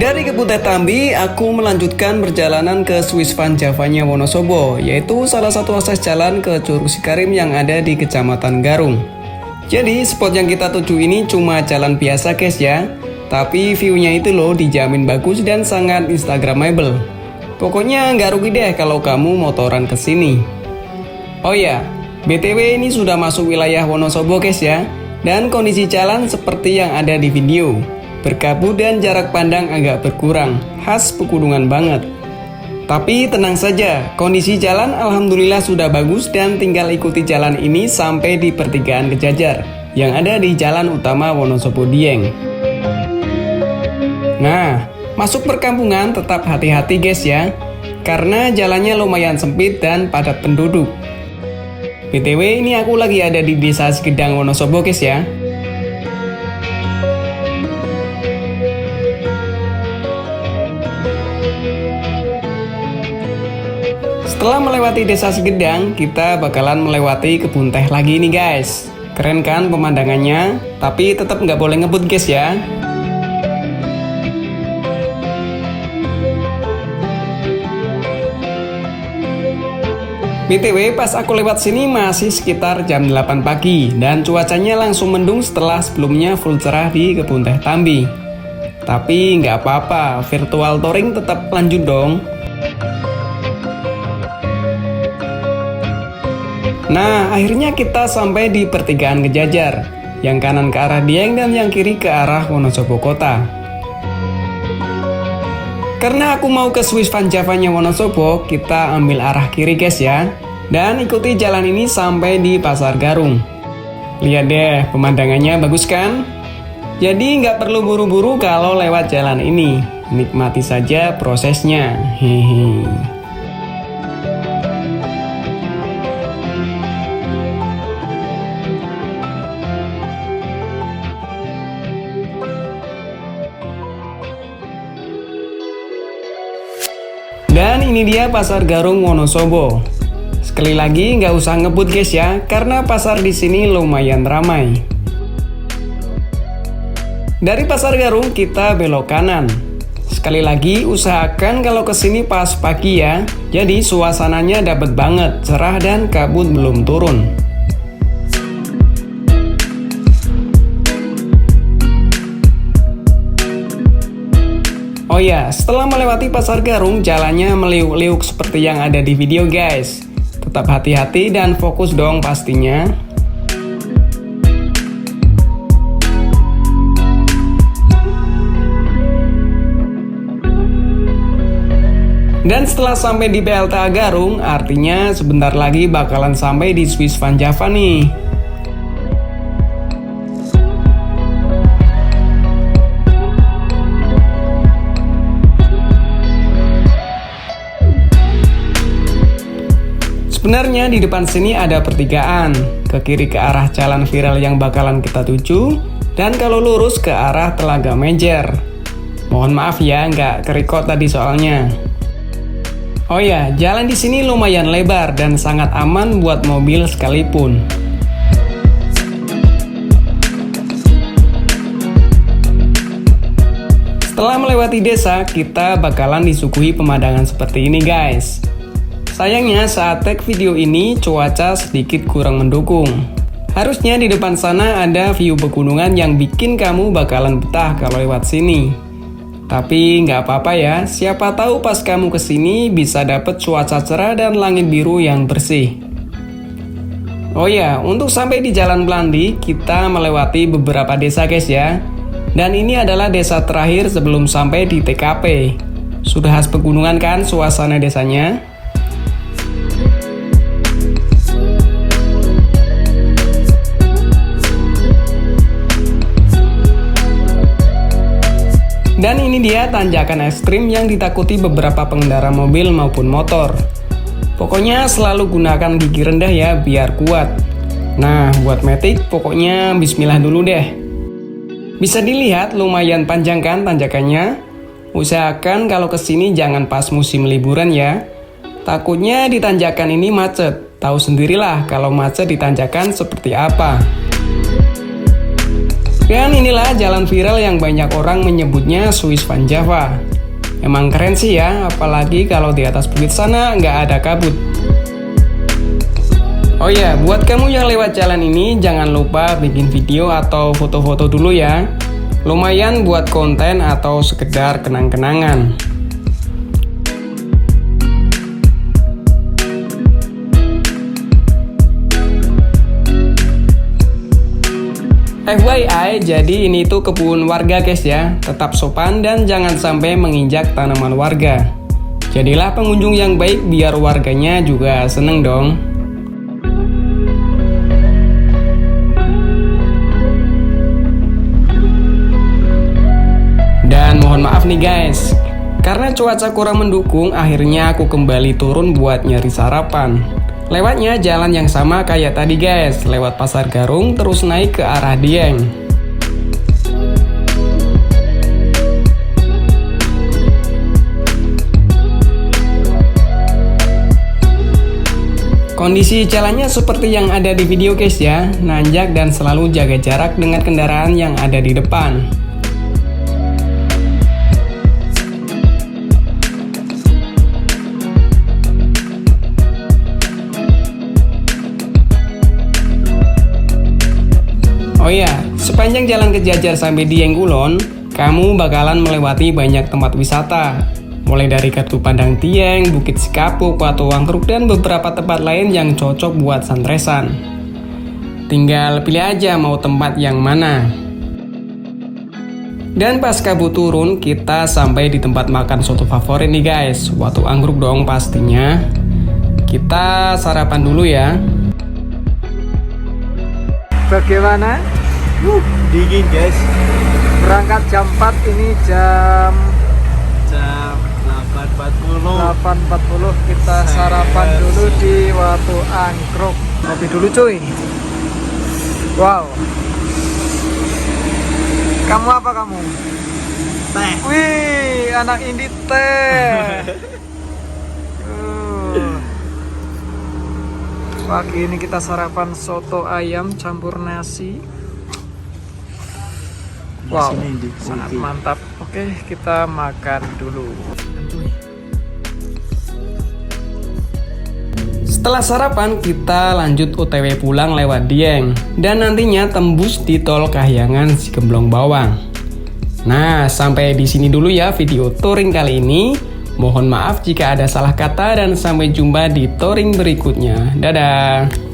Dari Kepunteh Tambi, aku melanjutkan perjalanan ke Swiss Van Java-nya Wonosobo, yaitu salah satu akses jalan ke Curug Sikarim yang ada di Kecamatan Garung. Jadi, spot yang kita tuju ini cuma jalan biasa guys ya, tapi view-nya itu loh dijamin bagus dan sangat instagramable. Pokoknya nggak rugi deh kalau kamu motoran ke sini. Oh ya, BTW ini sudah masuk wilayah Wonosobo guys ya, dan kondisi jalan seperti yang ada di video. Berkabut dan jarak pandang agak berkurang, khas pegunungan banget. Tapi tenang saja, kondisi jalan alhamdulillah sudah bagus dan tinggal ikuti jalan ini sampai di pertigaan Kejajar yang ada di jalan utama Wonosobo Dieng. Nah, masuk perkampungan tetap hati-hati guys ya, karena jalannya lumayan sempit dan padat penduduk. BTW ini aku lagi ada di Desa Segedang Wonosobo guys ya. Setelah melewati Desa Segedang, kita bakalan melewati kebun teh lagi nih guys. Keren kan pemandangannya? Tapi tetap nggak boleh ngebut guys ya. BTW pas aku lewat sini masih sekitar jam 8 pagi dan cuacanya langsung mendung setelah sebelumnya full cerah di Kebun Teh Tambi. Tapi nggak apa-apa, virtual touring tetap lanjut dong. Nah, akhirnya kita sampai di pertigaan Kejajar, yang kanan ke arah Dieng dan yang kiri ke arah Wonosobo Kota. Karena aku mau ke Swiss Van Java-nya Wonosobo, kita ambil arah kiri guys ya, dan ikuti jalan ini sampai di Pasar Garung. Lihat deh, pemandangannya bagus kan? Jadi nggak perlu buru-buru kalau lewat jalan ini, nikmati saja prosesnya. Hehe. Dan ini dia Pasar Garung Wonosobo. Sekali lagi nggak usah ngebut guys ya, karena pasar di sini lumayan ramai. Dari Pasar Garung kita belok kanan. Sekali lagi usahakan kalau kesini pas pagi ya, jadi suasananya dapat banget, cerah dan kabut belum turun. Oh ya, setelah melewati Pasar Garung, jalannya meliuk-liuk seperti yang ada di video guys. Tetap hati-hati dan fokus dong pastinya. Dan setelah sampai di PLTA Garung, artinya sebentar lagi bakalan sampai di Swiss Van Java nih. Sebenarnya di depan sini ada pertigaan, ke kiri ke arah jalan viral yang bakalan kita tuju, dan kalau lurus ke arah Telaga Menjer. Mohon maaf ya, nggak kerekod tadi soalnya. Oh ya, jalan di sini lumayan lebar dan sangat aman buat mobil sekalipun. Setelah melewati desa, kita bakalan disuguhi pemandangan seperti ini guys. Sayangnya saat tag video ini cuaca sedikit kurang mendukung. Harusnya di depan sana ada view pegunungan yang bikin kamu bakalan betah kalau lewat sini. Tapi nggak apa-apa ya, siapa tahu pas kamu kesini bisa dapet cuaca cerah dan langit biru yang bersih. Oh ya, untuk sampai di Jalan Belandi, kita melewati beberapa desa guys ya. Dan ini adalah desa terakhir sebelum sampai di TKP. Sudah khas pegunungan kan suasana desanya? Dan ini dia tanjakan ekstrim yang ditakuti beberapa pengendara mobil maupun motor. Pokoknya selalu gunakan gigi rendah ya biar kuat. Nah, buat metik pokoknya bismillah dulu deh. Bisa dilihat lumayan panjang kan tanjakannya. Usahakan kalau kesini jangan pas musim liburan ya. Takutnya di tanjakan ini macet. Tahu sendirilah kalau macet di tanjakan seperti apa. Dan inilah jalan viral yang banyak orang menyebutnya Swiss Van Java. Emang keren sih ya, apalagi kalau di atas bukit sana nggak ada kabut. Oh ya, buat kamu yang lewat jalan ini, jangan lupa bikin video atau foto-foto dulu ya. Lumayan buat konten atau sekedar kenang-kenangan. FYI, jadi ini tuh kebun warga guys ya. Tetap sopan dan jangan sampai menginjak tanaman warga. Jadilah pengunjung yang baik biar warganya juga seneng dong. Dan mohon maaf nih guys, karena cuaca kurang mendukung, akhirnya aku kembali turun buat nyari sarapan. Lewatnya jalan yang sama kayak tadi guys, lewat Pasar Garung terus naik ke arah Dieng. Kondisi jalannya seperti yang ada di video guys ya, nanjak dan selalu jaga jarak dengan kendaraan yang ada di depan. Oh ya, sepanjang jalan ke Jajar sampai Dieng Kulon, kamu bakalan melewati banyak tempat wisata. Mulai dari Gardu Pandang Dieng, Bukit Sikapuk, Watu Wangkruk, dan beberapa tempat lain yang cocok buat santresan. Tinggal pilih aja mau tempat yang mana. Dan pas kabut turun, kita sampai di tempat makan soto favorit nih guys, Watu Anggruk dong pastinya. Kita sarapan dulu ya. Bagaimana? Dingin guys. Berangkat jam 4, ini jam 8.40. Kita sarapan dulu di Watu Angkruk. Kopi dulu cuy. Wow. Kamu apa kamu? Teh. Wih, anak indie teh. Pagi ini kita sarapan soto ayam campur nasi. Wow, sangat mantap. Oke, kita makan dulu. Setelah sarapan, kita lanjut OTW pulang lewat Dieng. Dan nantinya tembus di Tol Kahyangan Sigemblong Bawang. Nah, sampai di sini dulu ya video touring kali ini. Mohon maaf jika ada salah kata dan sampai jumpa di touring berikutnya. Dadah!